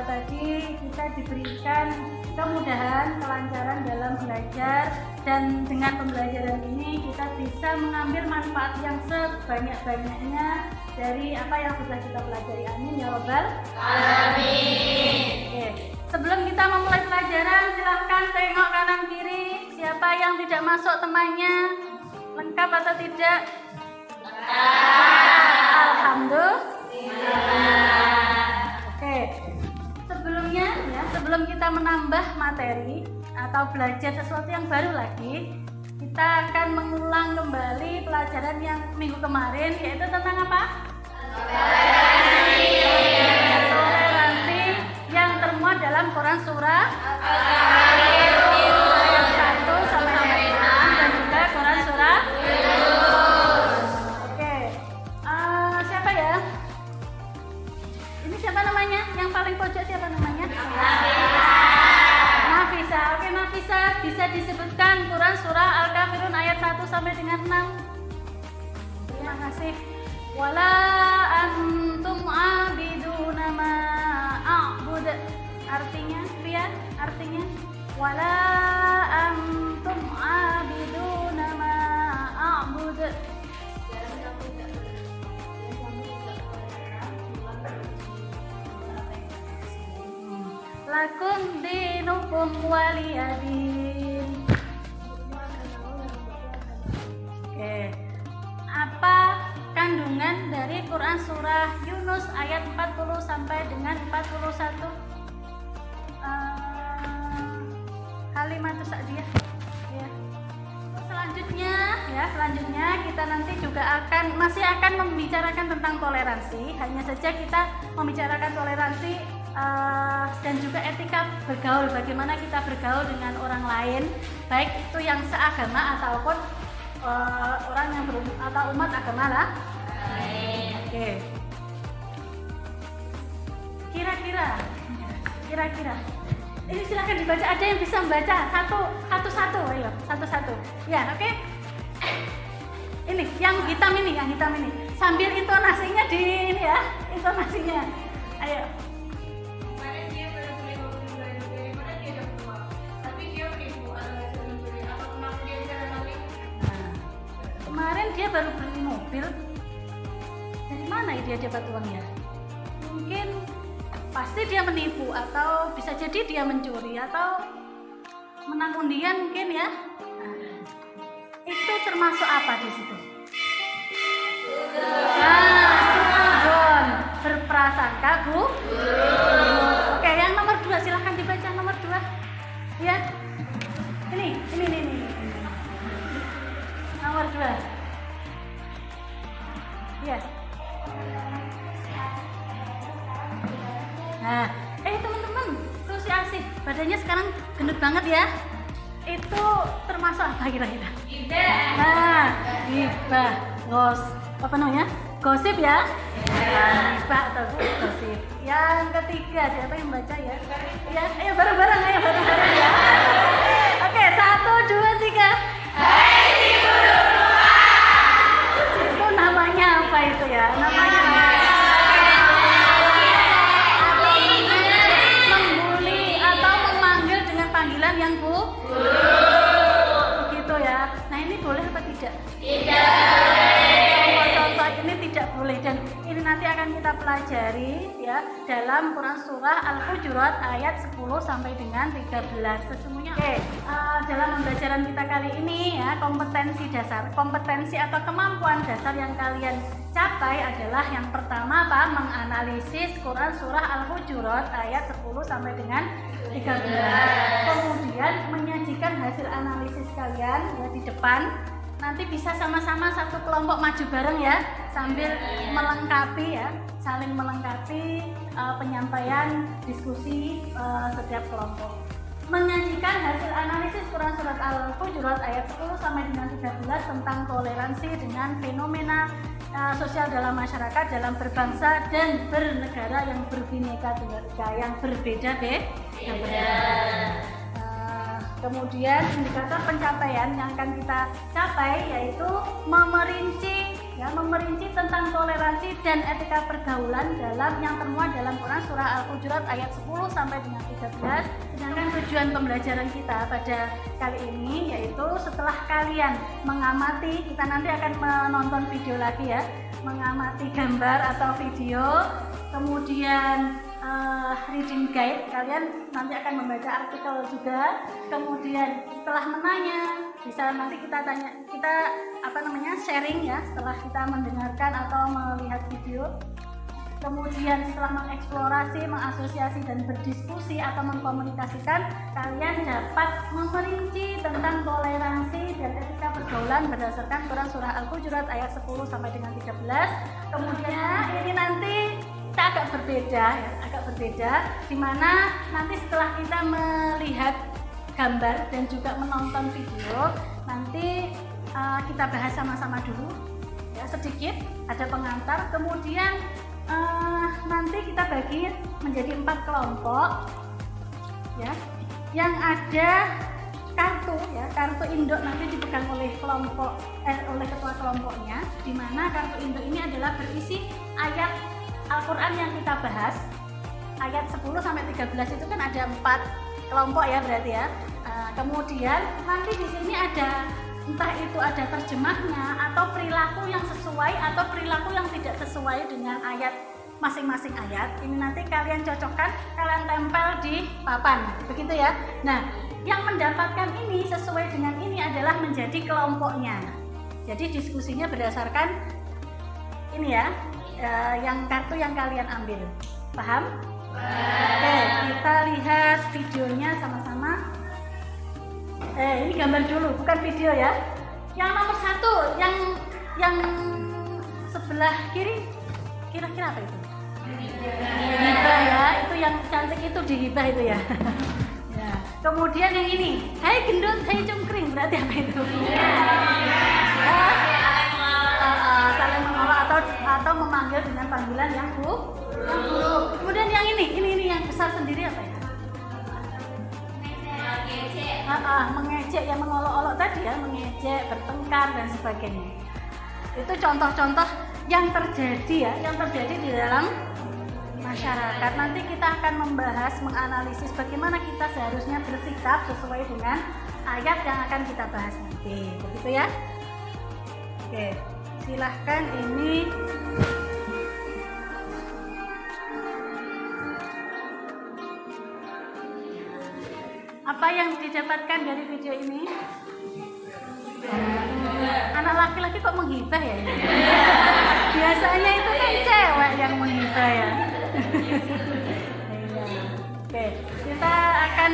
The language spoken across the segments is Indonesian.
tadi kita diberikan kemudahan, kelancaran dalam belajar, dan dengan pembelajaran ini kita bisa mengambil manfaat yang sebanyak-banyaknya dari apa yang sudah kita pelajari. Amin ya Rabbal Alamin. Oke. Sebelum kita memulai pelajaran, silahkan tengok kanan kiri. Siapa yang tidak masuk temannya? Lengkap atau tidak? Alhamdulillah. Oke. Sebelumnya ya, sebelum kita menambah materi atau belajar sesuatu yang baru lagi, kita akan mengulang kembali pelajaran yang minggu kemarin, yaitu tentang apa? Toleransi yang termuat dalam Quran surah ayat 1 sampai ayat 6 dan juga Quran surah. Oke, siapa ya? Ini siapa namanya? Yang paling pojok siapa namanya? Nafisa. Oke, Nafisa, bisa disebutkan Quran surah Al-Kafirun ayat 1 sampai dengan 6. Terima kasih. Wala antum abiduna ma a'bud. Artinya, Ria, artinya wala antum abiduna ma a'bud. Lakum dinukum waliyadin. Oke. Apa kandungan dari Quran surah Yunus ayat 40 sampai dengan 41? Kalimat Sa'diyah. Ya. Selanjutnya kita nanti juga masih akan membicarakan tentang toleransi. Hanya saja kita membicarakan toleransi dan juga etika bergaul, bagaimana kita bergaul dengan orang lain, baik itu yang seagama ataupun orang yang atau umat agama lah. Oke. Kira-kira ini silahkan dibaca, ada yang bisa membaca satu-satu, ayo satu-satu. Ya, oke. Ini yang hitam ini, sambil intonasinya di ini ya, intonasinya. Ayo. Kemarin dia baru beli mobil. Dari mana dia dapat uangnya? Mungkin pasti dia menipu, atau bisa jadi dia mencuri atau menang undian mungkin ya. Itu termasuk apa di situ? Suudzon, berprasangka buruk. Oke, yang nomor 2 silahkan dibaca nomor 2. Ya. Ini. Nomor 2. Ya. Nah, teman-teman, Rusi asik. Badannya sekarang gendut banget ya. Itu termasuk apa kira-kira? Nah, gibah, apa namanya? Gosip ya? Gibah atau gosip. Yang ketiga, siapa yang baca ya? Ya, ayo bareng-bareng ya. Oke, 1, 2, 3. Hai si burung ruang. Itu namanya apa itu ya? Namanya membuli atau memanggil dengan panggilan yang begitu ya. Nah, ini boleh apa tidak? Tidak. Contoh ini tidak boleh, dan ini nanti akan kita pelajari ya dalam Quran surah Al-Hujurat ayat 10 sampai dengan 13 sesungguhnya. Oke, dalam pembelajaran kita kali ini ya, kompetensi atau kemampuan dasar yang kalian capai adalah yang pertama apa? Menganalisis Quran surah Al-Hujurat ayat 10 sampai dengan 13. Kemudian menyajikan hasil analisis kalian ya di depan. Nanti bisa sama-sama satu kelompok maju bareng ya, sambil melengkapi ya, saling melengkapi penyampaian diskusi setiap kelompok. Menyajikan hasil analisis Quran surat Al-Hujurat ayat 10 sampai dengan 13 tentang toleransi dengan fenomena sosial dalam masyarakat, dalam berbangsa dan bernegara yang berbineka tunggal ika, yang berbeda-beda. Kemudian indikator pencapaian yang akan kita capai yaitu memerinci ya, memerinci tentang toleransi dan etika pergaulan yang termuat dalam Quran surah Al-Hujurat ayat 10 sampai dengan 13. Sedangkan tujuan pembelajaran kita pada kali ini yaitu setelah kalian mengamati, kita nanti akan menonton video lagi ya, mengamati gambar atau video, kemudian reading guide, kalian nanti akan membaca artikel juga, kemudian setelah menanya bisa nanti kita sharing ya setelah kita mendengarkan atau melihat video, kemudian setelah mengeksplorasi, mengasosiasi dan berdiskusi atau mengkomunikasikan, kalian dapat memerinci tentang toleransi dan etika pergaulan berdasarkan Quran surah Al-Hujurat ayat 10 sampai dengan 13. Kemudian ini nanti kita agak berbeda, di mana nanti setelah kita melihat gambar dan juga menonton video, nanti kita bahas sama-sama dulu ya, sedikit ada pengantar, kemudian nanti kita bagi menjadi 4 kelompok ya, yang ada kartu induk nanti dipegang oleh oleh ketua kelompoknya, di mana kartu induk ini adalah berisi ayat Al-Quran yang kita bahas, ayat 10 sampai 13 itu kan ada 4 kelompok ya berarti ya. Kemudian nanti di sini ada entah itu ada terjemahnya atau perilaku yang sesuai atau perilaku yang tidak sesuai dengan ayat masing-masing ayat. Ini nanti kalian cocokkan, kalian tempel di papan, begitu ya. Nah, yang mendapatkan ini sesuai dengan ini adalah menjadi kelompoknya. Jadi diskusinya berdasarkan ini ya, yang kartu yang kalian ambil. Paham? Oke, kita lihat videonya sama-sama. Ini gambar dulu, bukan video ya. Yang nomor 1, yang sebelah kiri, kira-kira apa itu? Hibah ya, itu yang cantik itu dihibah itu ya. Ya. Kemudian yang ini, hai gendut, hai cungkring, berarti apa itu? Saling menolak atau memanggil dengan panggilan yang buruk. Kemudian yang ini yang besar sendiri apa ya? Mengejek, yang mengolok-olok tadi ya, mengejek, bertengkar dan sebagainya. Itu contoh-contoh yang terjadi ya, yang terjadi di dalam masyarakat. Nanti kita akan membahas, menganalisis bagaimana kita seharusnya bersikap sesuai dengan ayat yang akan kita bahas nanti. Begitu ya? Oke. Silahkan ini apa yang didapatkan dari video ini? Anak laki-laki kok menghibah ya? Biasanya itu kan cewek yang menghibah ya. Oke, kita akan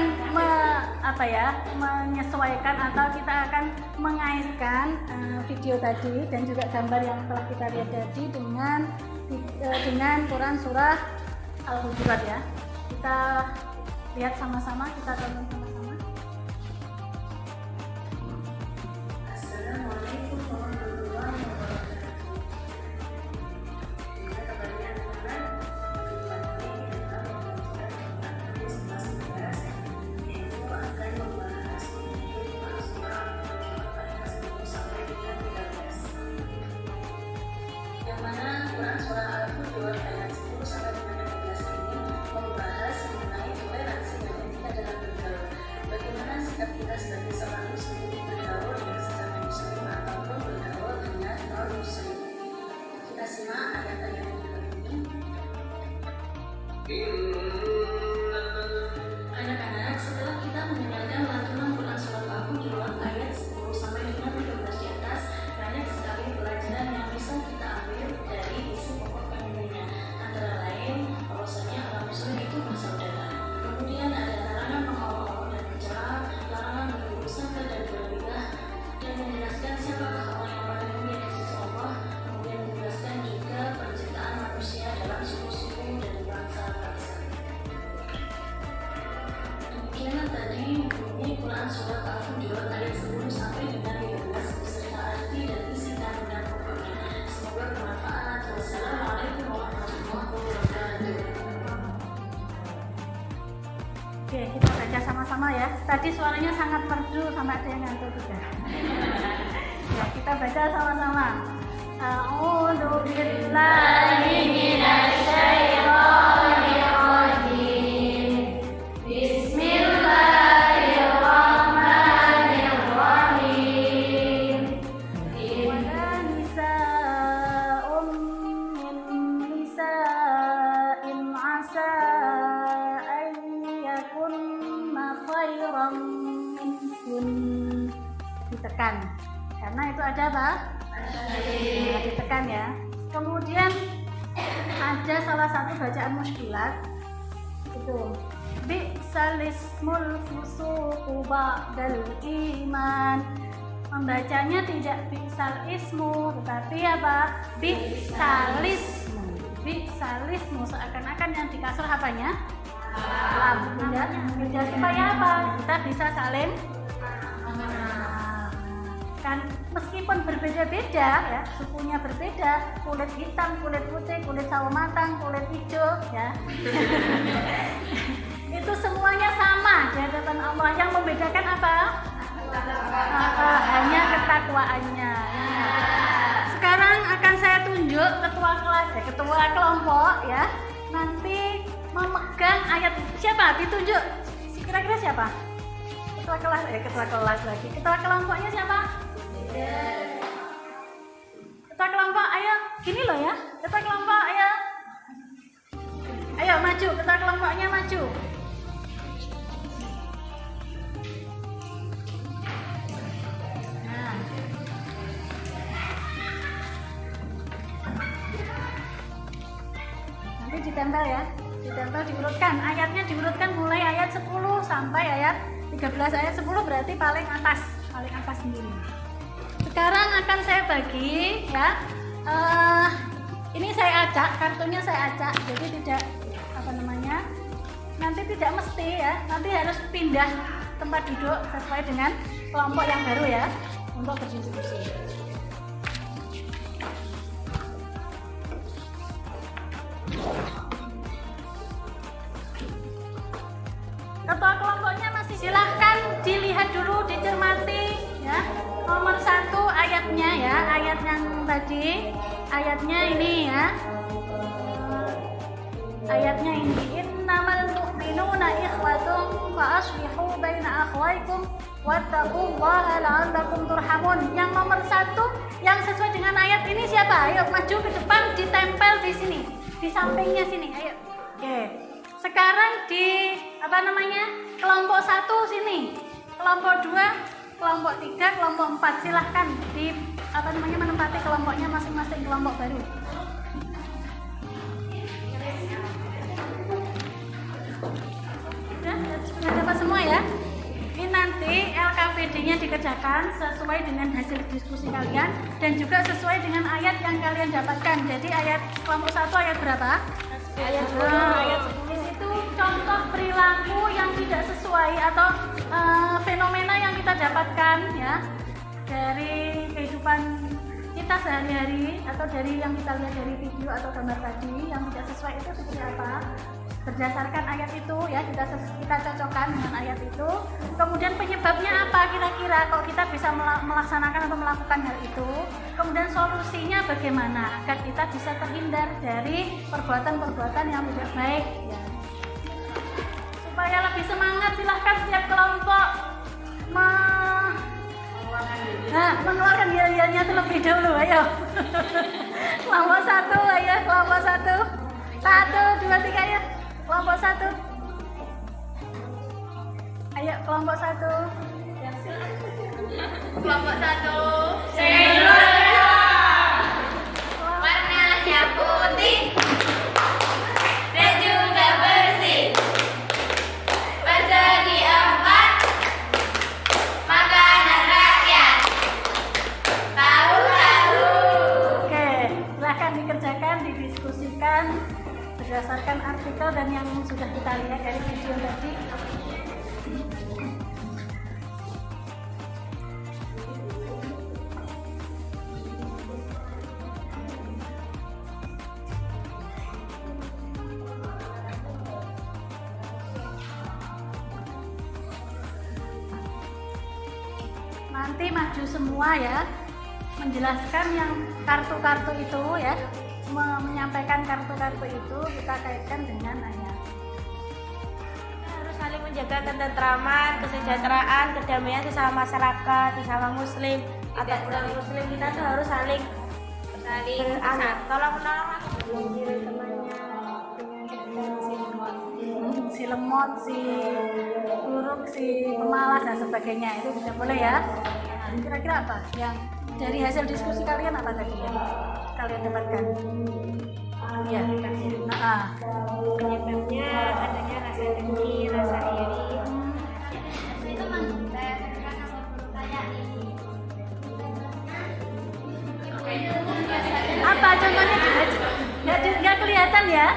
menyesuaikan atau kita akan mengaitkan video tadi dan juga gambar yang telah kita lihat tadi dengan Quran surah Al-Hujurat ya. Kita lihat sama-sama, kita tonton sama-sama. Assalamualaikum warahmatullahi wabarakatuh. Yang mana Quran surah Al-Hujurat ayat 10 sampai dengan 13 ini membahas mengenai toleransi dan etika dalam bergaul. Bagaimana sikap kita sebagai seorang muslim bergaul dengan sesama muslim ataupun bergaul dengan non muslim. Kita simak ayat-ayat yang ini. Anak-anak, setelah kita mendengarkan lantunan Quran surah Al-Hujurat ayat 10 sampai dengan 13 di atas, banyak sekali pelajaran yang bisa kita ambil dari isi pokok kandungannya. Antara lain, bahwasanya orang muslim itu bersaudara. Kemudian ada larangan mengolok-olok dan bicara, larangan berburuk sangka dan bergibah, dan menjelaskan siapakah orang yang paling mulia di sisi Allah. Kemudian menjelaskan juga penciptaan manusia dalam suku-suku dan bangsa-bangsa. Demikian tadi bunyi Quran surat Al-Hujurat ayat 10 sampai dengan 13 beserta arti dan isi kandungan pokoknya. Semoga bermanfaat. Wassalamualaikum warahmatullahi wabarakatuh. Oke, kita baca sama-sama ya. Tadi suaranya sangat merdu sampai ada yang ngantuk juga. Ya, kita baca sama-sama. A'udzu billahi minasyaitonir rajim. Bismillahirrahmanirrahim. Wala nisa'un min nisa'in 'asa an yakunna khairan minhun. Ditekan. Karena itu ada apa? Nah, ditekan ya. Kemudian ada salah satu bacaan muskilat itu bi'salismul fusuqu ba'dal iman. Membacanya tidak bi'sal ismu tetapi apa? Bi'salismu. Bi'salismu seakan-akan yang dikasar apanya? Lam. Beda supaya apa? Kita bisa saling kan meskipun berbeda-beda ya, sukunya berbeda, kulit hitam, kulit putih, kulit sawo matang, kulit hijau ya. Itu semuanya sama di hadapan Allah. Yang membedakan apa? Hanya ketakwaannya. Sekarang akan saya tunjuk ketua kelas ya, ketua kelompok ya. Nanti memegang ayat siapa? Ditunjuk. Kira-kira siapa? Ketua kelas lagi. Ketua kelompoknya siapa? Ketua kelompok, ayo gini loh ya. Ketua kelompok, ayo maju. Ketua kelompoknya maju. Nah. Nanti ditempel ya. Ditempel, diurutkan. Ayatnya diurutkan mulai ayat 10 sampai ayat 13. Ayat 10 berarti paling atas sendiri. Sekarang akan saya bagi ya. Ini saya acak, kartunya saya acak, jadi tidak nanti tidak mesti ya. Nanti harus pindah tempat duduk sesuai dengan kelompok yang baru ya untuk berdiskusi. Ketua kelompoknya masih silahkan dilihat dulu, dicermati ya. Nomor 1 ayatnya ya, ayat yang tadi, ayatnya ini ya. Ayatnya ini, innamal mu'minuna ikhwatum fa aslihu baina akhwaykum wattaqullaha la'allakum turhamun. Yang nomor 1 yang sesuai dengan ayat ini siapa? Ayo maju ke depan, ditempel di sini, di sampingnya sini. Ayo. Oke. Sekarang di kelompok 1 sini, kelompok 2, kelompok 3, kelompok 4 silahkan di menempati kelompoknya masing-masing kelompok baru. Sudah dapat semua ya. Ini nanti LKPD-nya dikerjakan sesuai dengan hasil diskusi kalian dan juga sesuai dengan ayat yang kalian dapatkan. Jadi ayat kelompok 1 ayat berapa? Ayat 10. Ayat 10 itu contoh perilaku yang tidak sesuai atau fenomena yang kita dapatkan ya dari kehidupan kita sehari-hari atau dari yang kita lihat dari video atau gambar tadi yang tidak sesuai itu seperti apa. Berdasarkan ayat itu ya kita cocokkan dengan ayat itu. Kemudian penyebabnya apa kira-kira kok kita bisa melaksanakan atau melakukan hal itu. Kemudian solusinya bagaimana agar kita bisa terhindar dari perbuatan-perbuatan yang tidak baik ya. Supaya lebih semangat silahkan setiap kelompok mengeluarkan yel-yelnya terlebih dahulu. Ayo kelompok 1, ayo kelompok 1, 1, 2, 3 ya. Kelompok 1, ayo kelompok 1. Kelompok 1 seluruhnya warnanya putih dan juga bersih. Bersegi 4 makanan rakyat. Tahu-tahu. Oke, silahkan dikerjakan, didiskusikan berdasarkan artikel dan yang sudah kita lihat dari video tadi. Nanti maju semua ya, menjelaskan yang kartu-kartu itu ya, menyampaikan kartu-kartu itu kita kaitkan dengan ayat. Harus saling menjaga ketentraman, kesejahteraan, kedamaian sesama masyarakat, sesama muslim ataupun muslim. Kita tuh harus saling tolong menolong Si lemot, si buruk, si pemalas dan sebagainya itu tidak boleh ya. Nah, kira-kira apa yang dari hasil diskusi kalian apa tadi ya kalian dapatkan? Ya, nah, penyebabnya adanya rasa dengki, rasa iri. Itu menggubah rasa kayak ini. apa contohnya? Nggak kelihatan ya?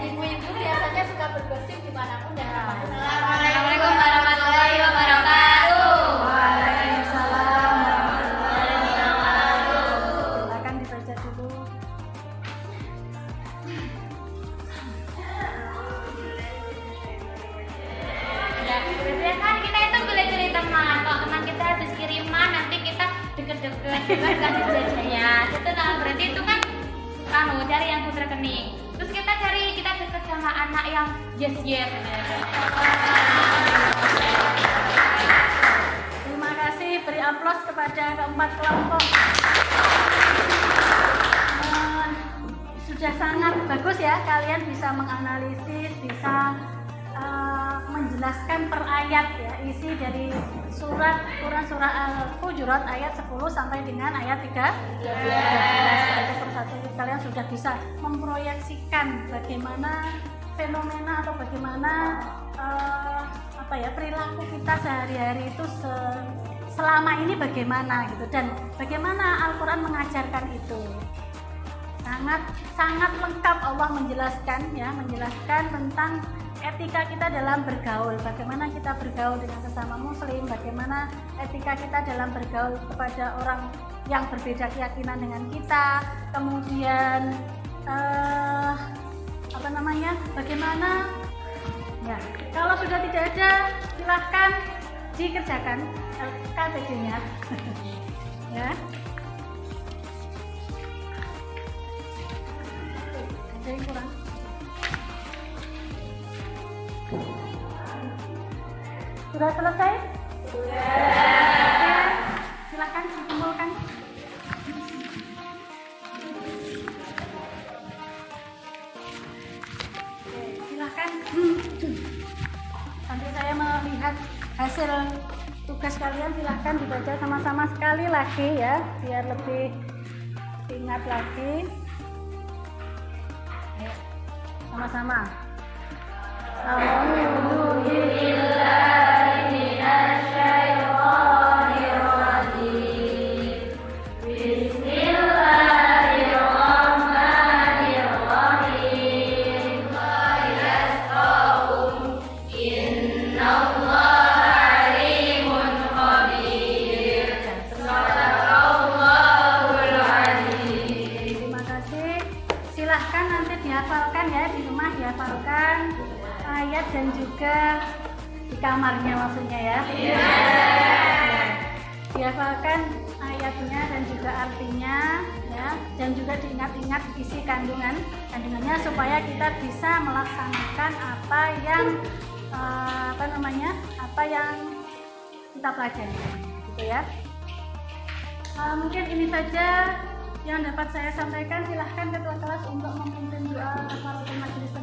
Ibu-ibu biasanya suka bergosip dimanapun dan kapanpun. Assalamualaikum warahmatullahi wabarakatuh. Waalaikumsalam warahmatullahi wabarakatuh. Silakan dibaca dulu. Ya, biasanya kan kita itu pilih-pilih teman. Kalau teman kita habis kiriman, nanti kita deket-deket juga kasih jajannya. Itu nah berarti itu kan cari yang putra rekening. Terus kita deket sama anak yang yes. Terima kasih, beri aplaus kepada keempat kelompok. Sudah sangat bagus ya, kalian bisa menganalisis, bisa menjelaskan per ayat ya, isi dari Quran surah Al-Hujurat ayat 10 sampai dengan ayat 13. Satu persatu kalian sudah bisa memproyeksikan bagaimana fenomena atau bagaimana perilaku kita sehari-hari itu selama ini bagaimana gitu, dan bagaimana Al-Quran mengajarkan itu. Sangat lengkap Allah menjelaskan tentang etika kita dalam bergaul, bagaimana kita bergaul dengan sesama muslim, bagaimana etika kita dalam bergaul kepada orang yang berbeda keyakinan dengan kita, kemudian bagaimana ya, kalau sudah tidak ada silahkan dikerjakan KTG-nya ya. Ada yang kurang? Sudah selesai? Sudah. Silakan dikumpulkan. Silakan. Sambil saya melihat hasil tugas kalian, silahkan dibaca sama-sama sekali lagi ya, biar lebih ingat lagi. Ayo, sama-sama. Silahkan nanti dihafalkan ya, di rumah dihafalkan ayat dan juga di kamarnya maksudnya ya. Dihafalkan ayatnya dan juga artinya ya, dan juga diingat-ingat isi kandungannya supaya kita bisa melaksanakan apa yang kita pelajari gitu ya. Mungkin ini saja yang dapat saya sampaikan. Silahkan ketua kelas untuk memimpin doa masuk ke majelis.